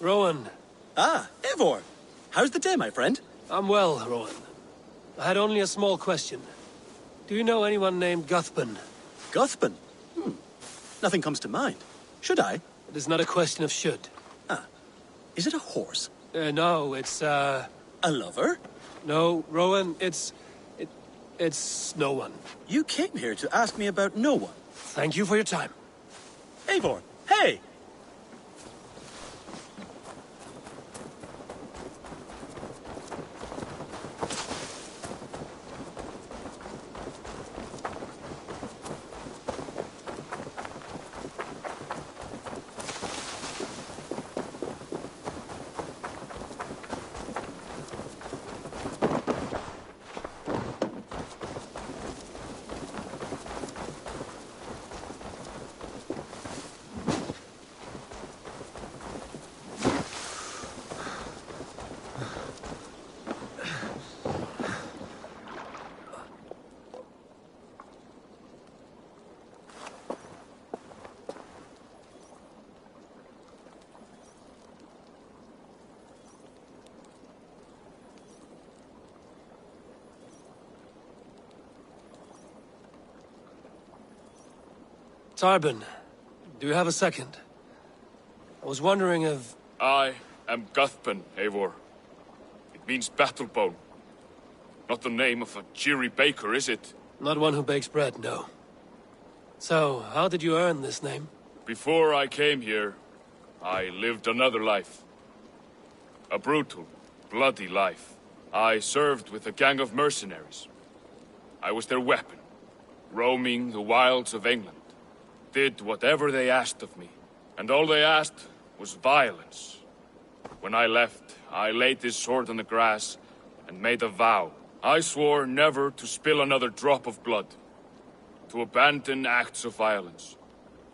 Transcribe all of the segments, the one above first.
Rowan. Ah, Eivor. How's the day, my friend? I'm well, Rowan. I had only a small question. Do you know anyone named Guthban? Guthban? Nothing comes to mind. Should I? It is not a question of should. Ah. Is it a horse? No, it's, A lover? No, Rowan, it's no one. You came here to ask me about no one. Thank you for your time. Eivor, hey! Tarbin, do you have a second? I was wondering if... I am Guthban, Eivor. It means battlebone. Not the name of a cheery baker, is it? Not one who bakes bread, no. So, how did you earn this name? Before I came here, I lived another life. A brutal, bloody life. I served with a gang of mercenaries. I was their weapon, roaming the wilds of England. Did whatever they asked of me, and all they asked was violence. When I left, I laid this sword on the grass and made a vow. I swore never to spill another drop of blood, to abandon acts of violence,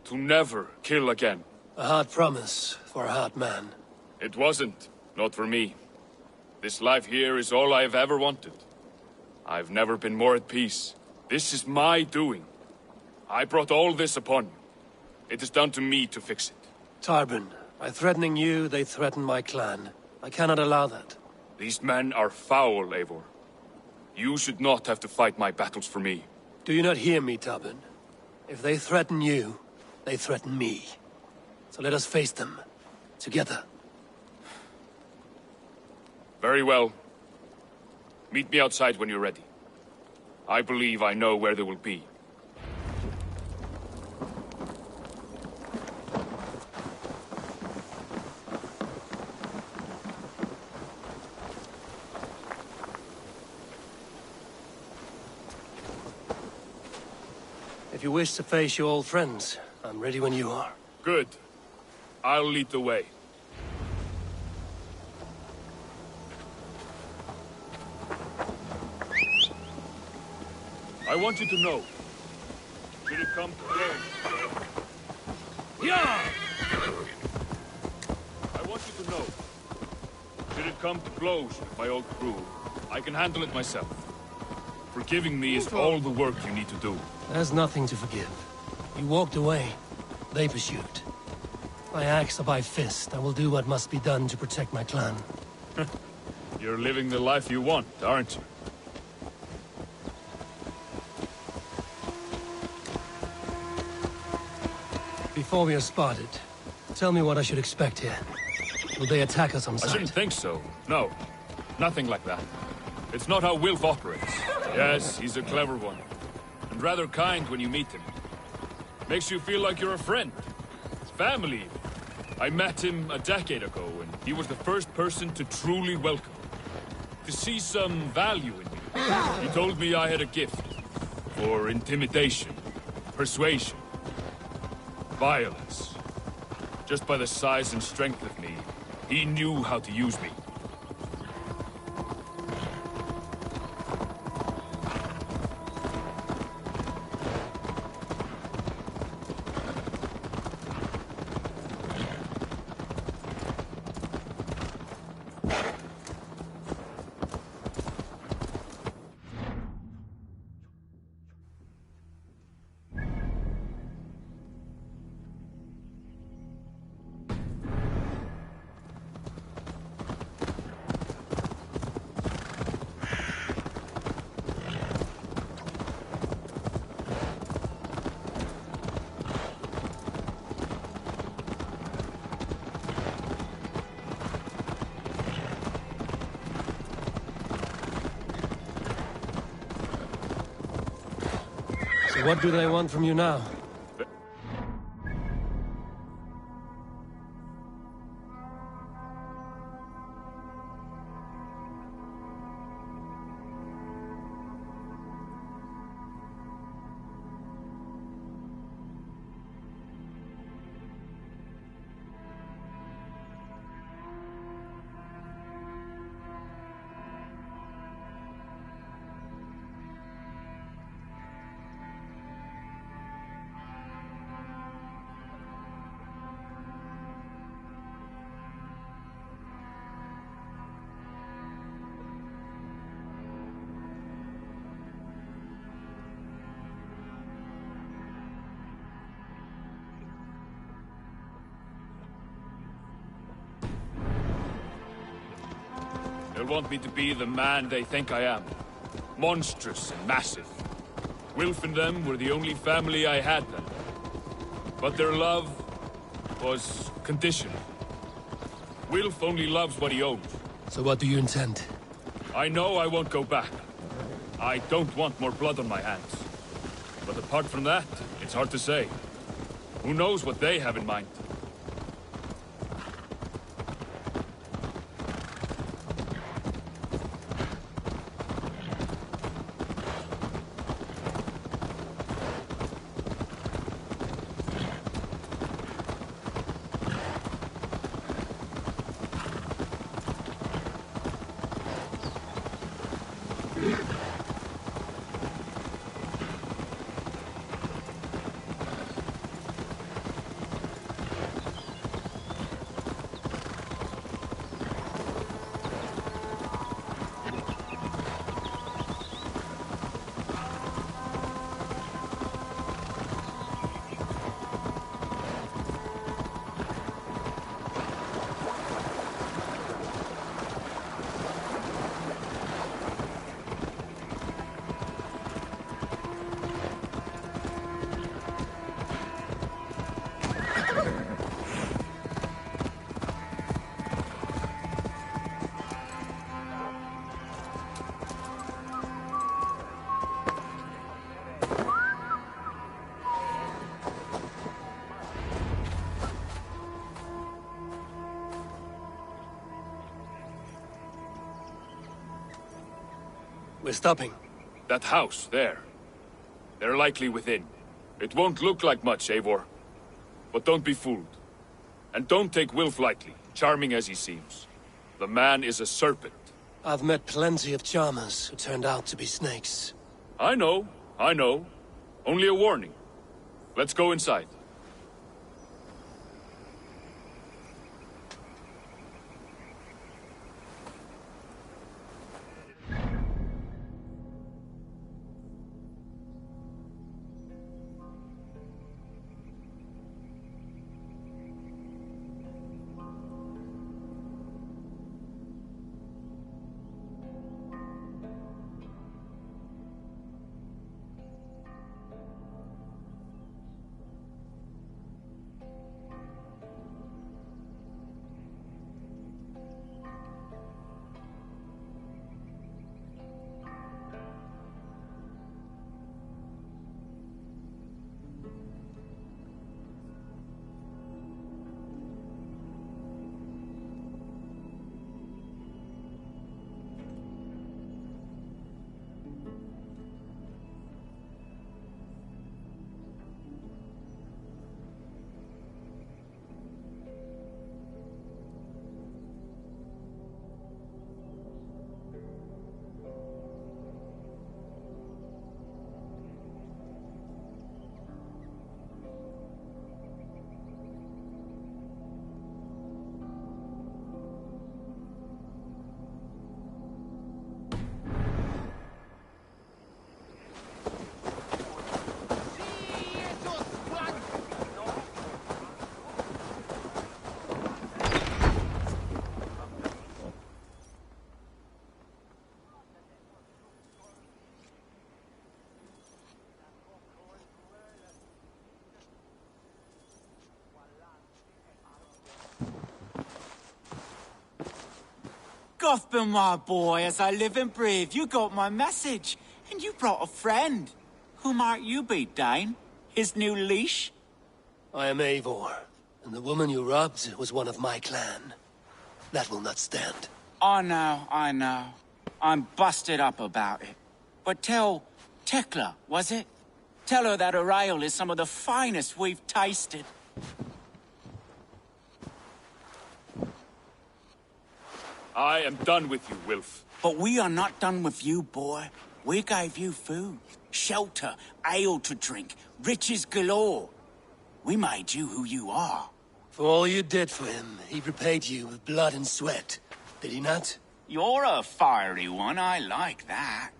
to never kill again. A hard promise for a hard man. It wasn't, not for me. This life here is all I've ever wanted. I've never been more at peace. This is my doing. I brought all this upon me. It is down to me to fix it. Tarbin, by threatening you, they threaten my clan. I cannot allow that. These men are foul, Eivor. You should not have to fight my battles for me. Do you not hear me, Tarbin? If they threaten you, they threaten me. So let us face them. Together. Very well. Meet me outside when you're ready. I believe I know where they will be. If you wish to face your old friends, I'm ready when you are. Good. I'll lead the way. I want you to know. Should it come to blows... Yeah! I want you to know. Should it come to blows with my old crew, I can handle it myself. Forgiving me is all the work you need to do. There's nothing to forgive. You walked away. They pursued. By axe or by fist, I will do what must be done to protect my clan. You're living the life you want, aren't you? Before we are spotted, tell me what I should expect here. Will they attack us on sight? I shouldn't think so. No. Nothing like that. It's not how Wilf operates. Yes, he's a clever one. And rather kind when you meet him. Makes you feel like you're a friend. Family. I met him a decade ago, and he was the first person to truly welcome me. To see some value in me. He told me I had a gift. For intimidation. Persuasion. Violence. Just by the size and strength of me, he knew how to use me. What do they want from you now? They'll want me to be the man they think I am. Monstrous and massive. Wilf and them were the only family I had then. But their love was conditional. Wilf only loves what he owns. So what do you intend? I know I won't go back. I don't want more blood on my hands. But apart from that, it's hard to say. Who knows what they have in mind? We're stopping. That house, there. They're likely within. It won't look like much, Eivor. But don't be fooled. And don't take Wilf lightly, charming as he seems. The man is a serpent. I've met plenty of charmers who turned out to be snakes. I know. Only a warning. Let's go inside. Gotham, my boy, as I live and breathe, you got my message. And you brought a friend. Who might you be, Dane? His new leash? I am Eivor, and the woman you robbed was one of my clan. That will not stand. I know. I'm busted up about it. But tell Tekla, was it? Tell her that her ale is some of the finest we've tasted. I am done with you, Wilf. But we are not done with you, boy. We gave you food, shelter, ale to drink, riches galore. We made you who you are. For all you did for him, he repaid you with blood and sweat. Did he not? You're a fiery one, I like that.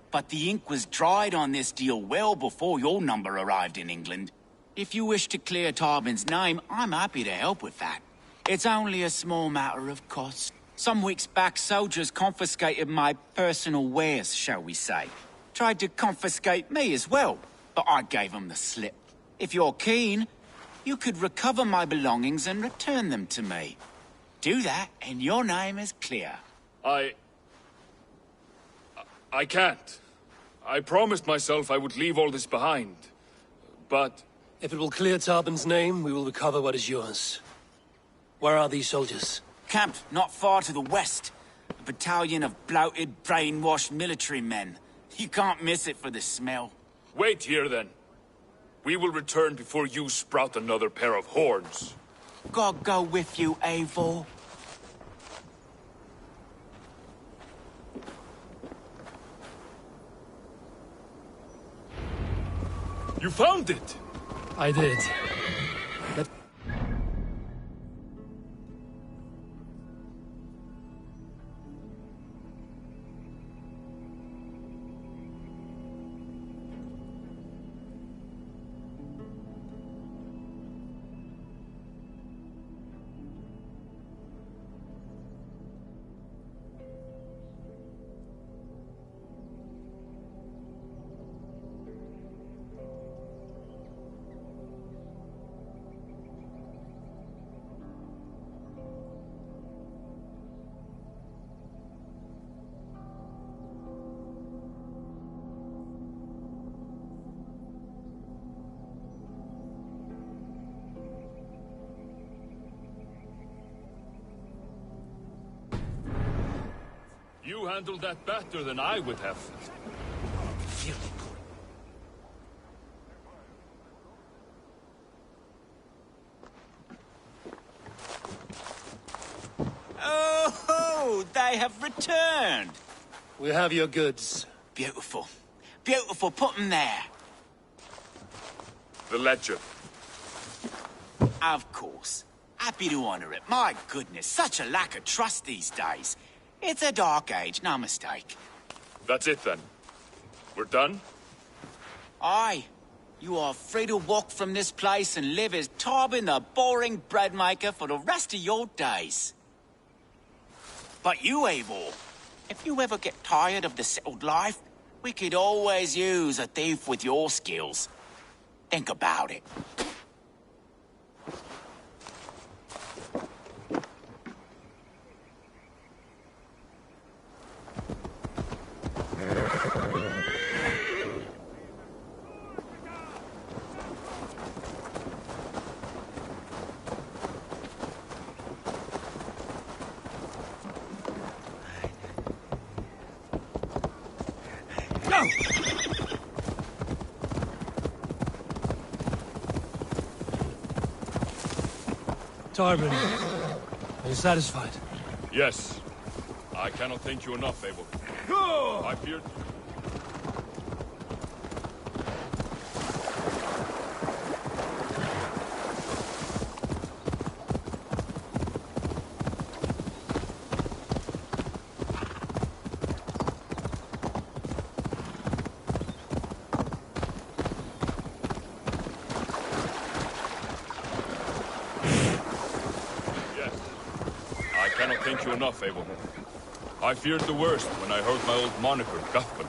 But the ink was dried on this deal well before your number arrived in England. If you wish to clear Tarbin's name, I'm happy to help with that. It's only a small matter of cost. Some weeks back, soldiers confiscated my personal wares, shall we say. Tried to confiscate me as well, but I gave them the slip. If you're keen, you could recover my belongings and return them to me. Do that, and your name is clear. I can't. I promised myself I would leave all this behind. But... If it will clear Tarbin's name, we will recover what is yours. Where are these soldiers? Camped not far to the west. A battalion of bloated, brainwashed military men. You can't miss it for the smell. Wait here, then. We will return before you sprout another pair of horns. God go with you, Eivor. You found it! I did. Let... You handled that better than I would have. Oh, they have returned. We have your goods. Beautiful. Beautiful, put them there. The ledger. Of course. Happy to honor it. My goodness, such a lack of trust these days. It's a dark age, no mistake. That's it, then. We're done? Aye. You are free to walk from this place and live as Tarbin the boring bread maker for the rest of your days. But you, Eivor, if you ever get tired of the settled life, we could always use a thief with your skills. Think about it. Tarbin, are you satisfied? Yes. I cannot thank you enough, Eivor. I feared... Thank you enough, Eivor. I feared the worst when I heard my old moniker, Guthman.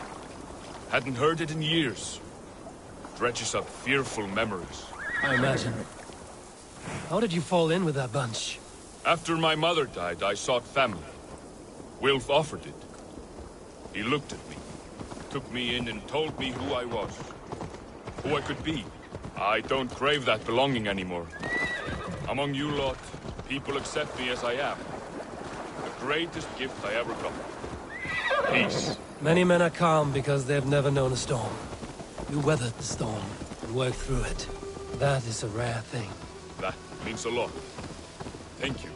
Hadn't heard it in years. Dredges up fearful memories. I imagine. How did you fall in with that bunch? After my mother died, I sought family. Wilf offered it. He looked at me, took me in and told me who I was. Who I could be. I don't crave that belonging anymore. Among you lot, people accept me as I am. The greatest gift I ever got. Peace. Many men are calm because they've never known a storm. You weathered the storm and worked through it. That is a rare thing. That means a lot. Thank you.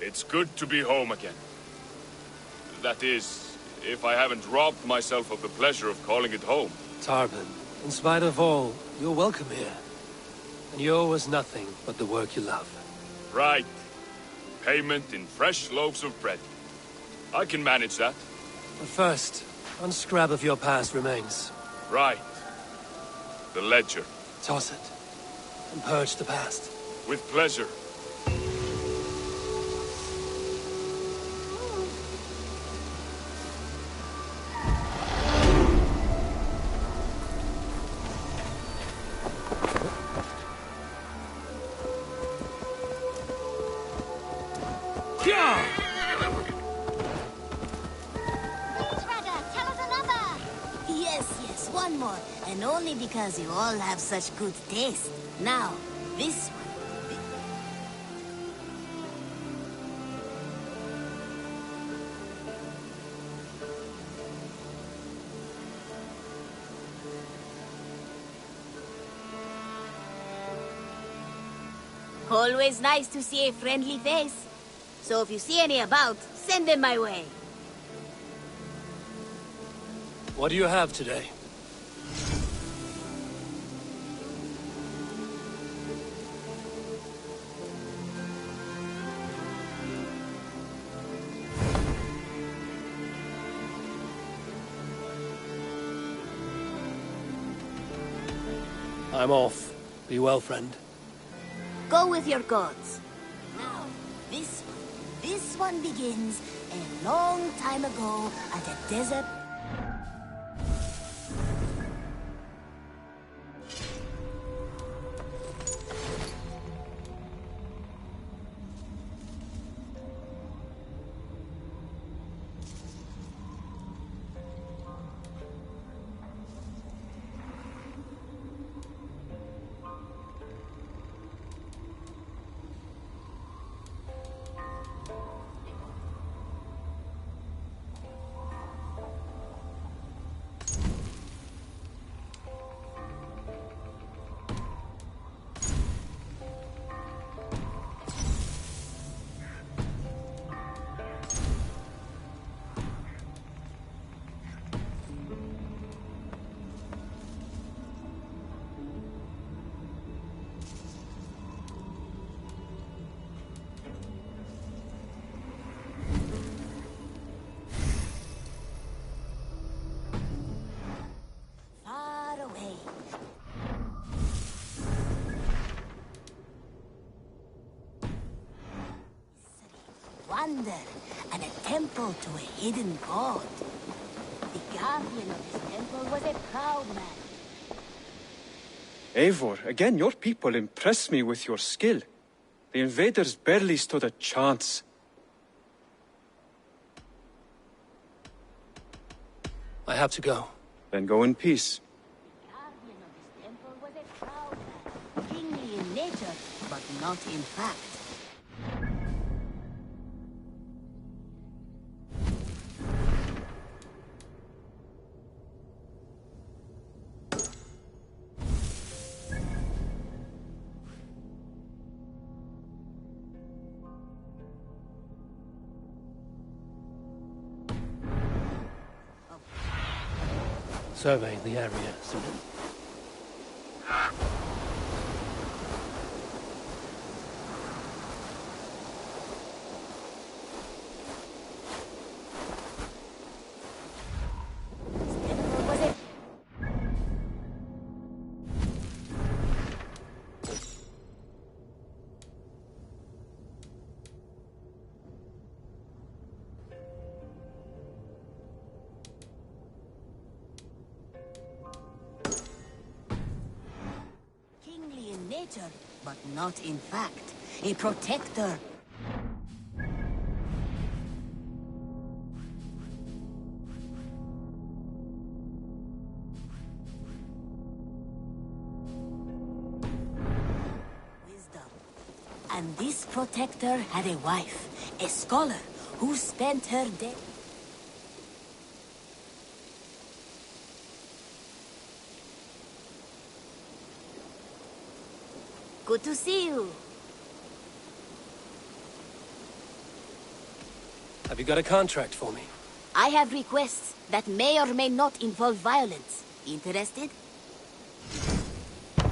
It's good to be home again. That is, if I haven't robbed myself of the pleasure of calling it home. Tarban, in spite of all, you're welcome here. And you owe us nothing but the work you love. Right. Payment in fresh loaves of bread. I can manage that. But first, one scrap of your past remains. Right. The ledger. Toss it, and purge the past. With pleasure. And only because you all have such good taste. Now, this one. Always nice to see a friendly face. So if you see any about, send them my way. What do you have today? I'm off. Be well, friend. Go with your gods. Now, this one begins a long time ago at a desert. wonder and a temple to a hidden god. The guardian of this temple was a proud man. Eivor, again, your people impress me with your skill. The invaders barely stood a chance. I have to go. Then go in peace. The guardian of this temple was a proud man, kingly in nature, but not in fact. Survey the area, Sunan. Nature, but not in fact. A protector. Wisdom. And this protector had a wife, a scholar, who spent her day. Good to see you. Have you got a contract for me? I have requests that may or may not involve violence. Interested?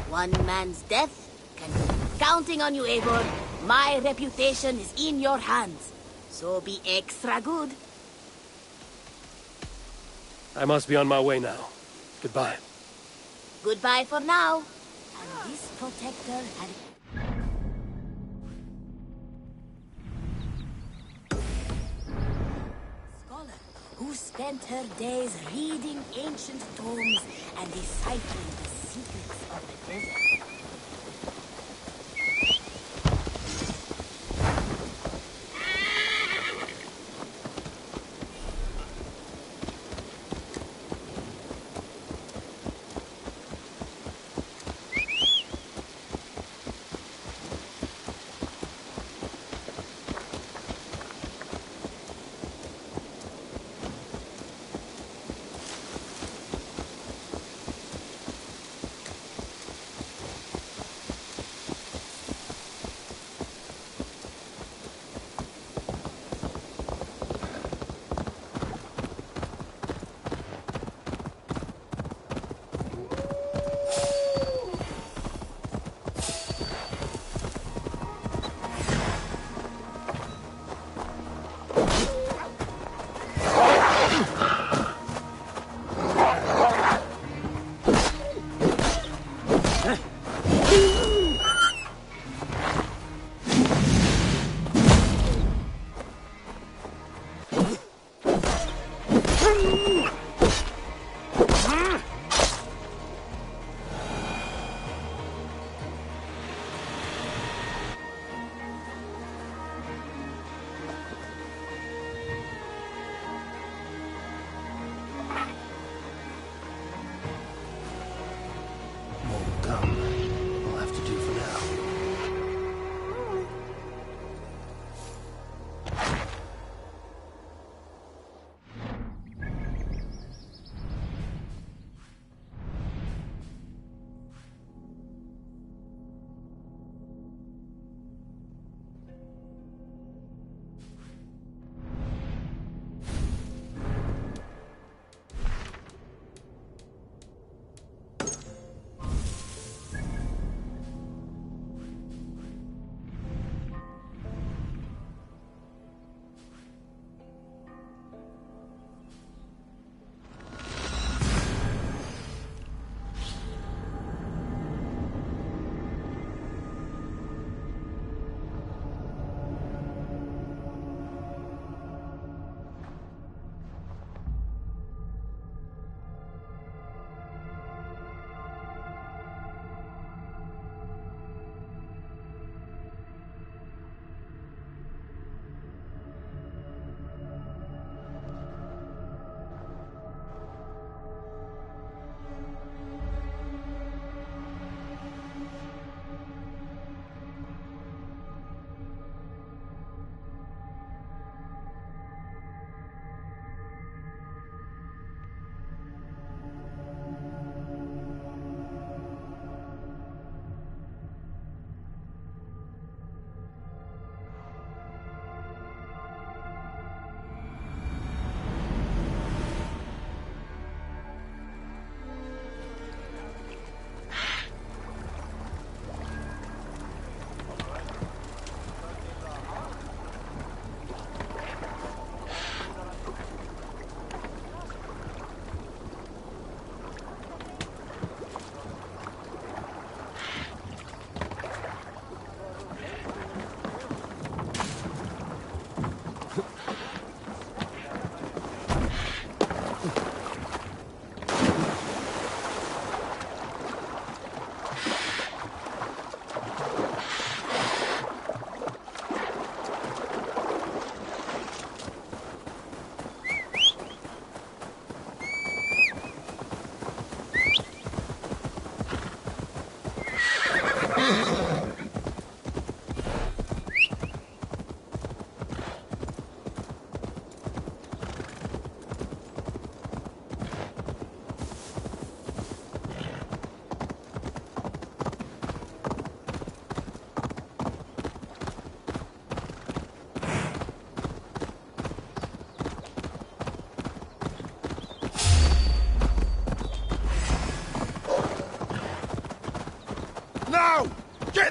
One man's death can... Counting on you, Eivor. My reputation is in your hands. So be extra good. I must be on my way now. Goodbye. Goodbye for now. And this protector had... Scholar who spent her days reading ancient tomes and deciphering the secrets of the desert.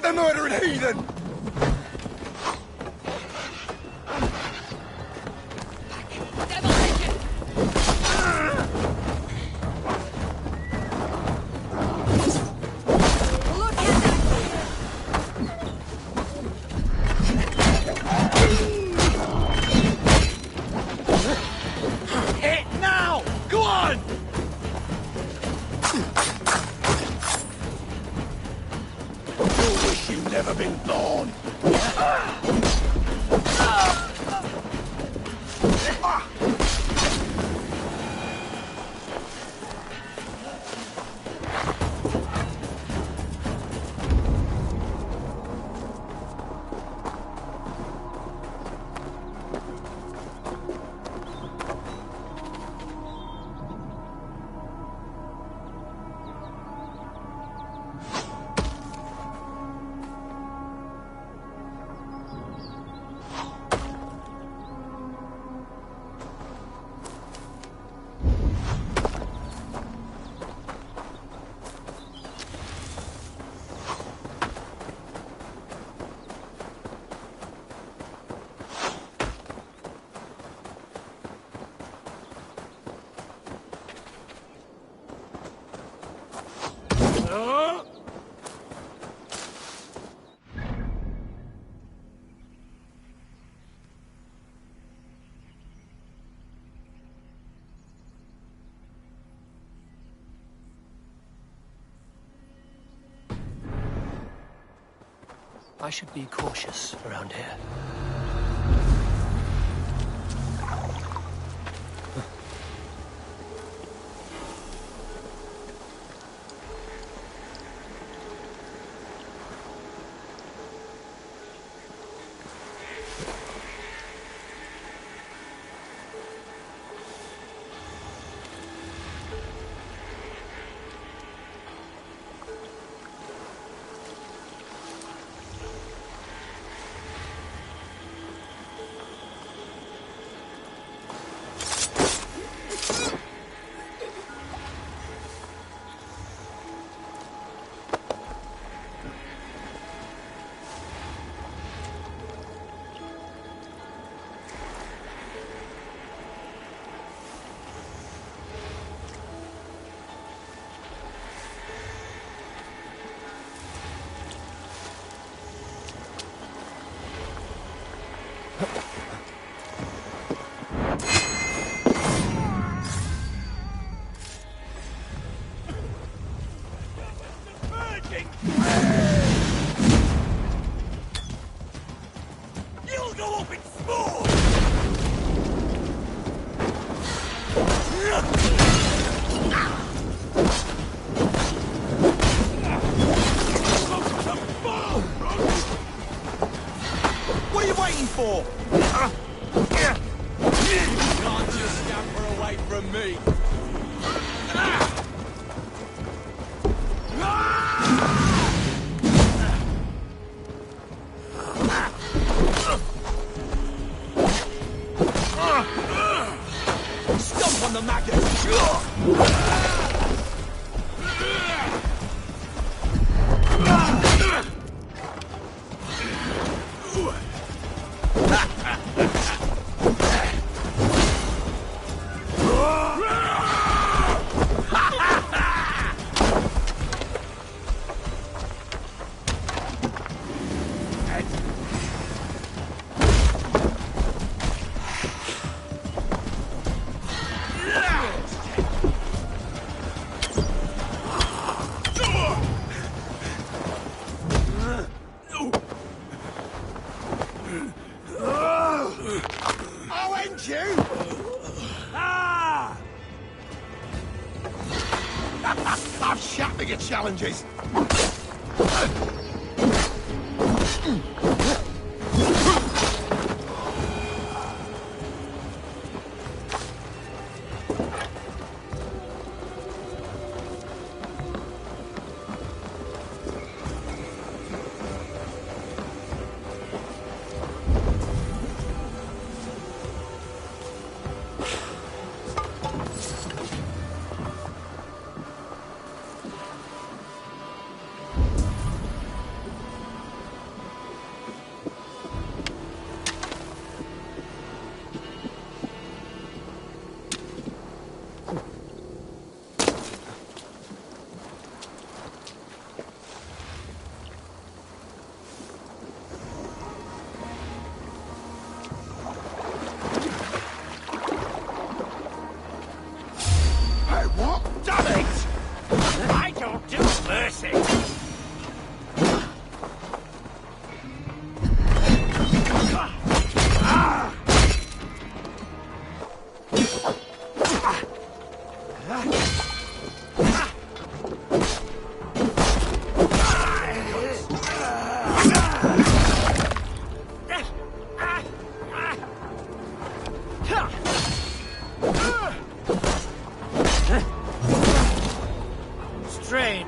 Get the murdering heathen! I should be cautious around here. You'll go up in smoke! What are you waiting for? You can't just scamper away from me. Stomp on the maggot! I'll end you! Ah! I'm shouting at challenges!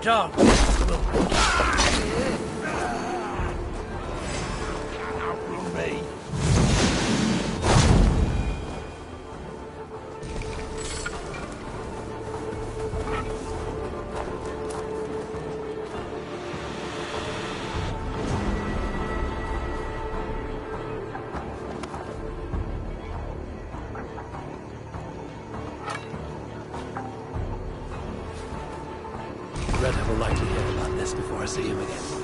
John. Red will likely hear about this before I see him again.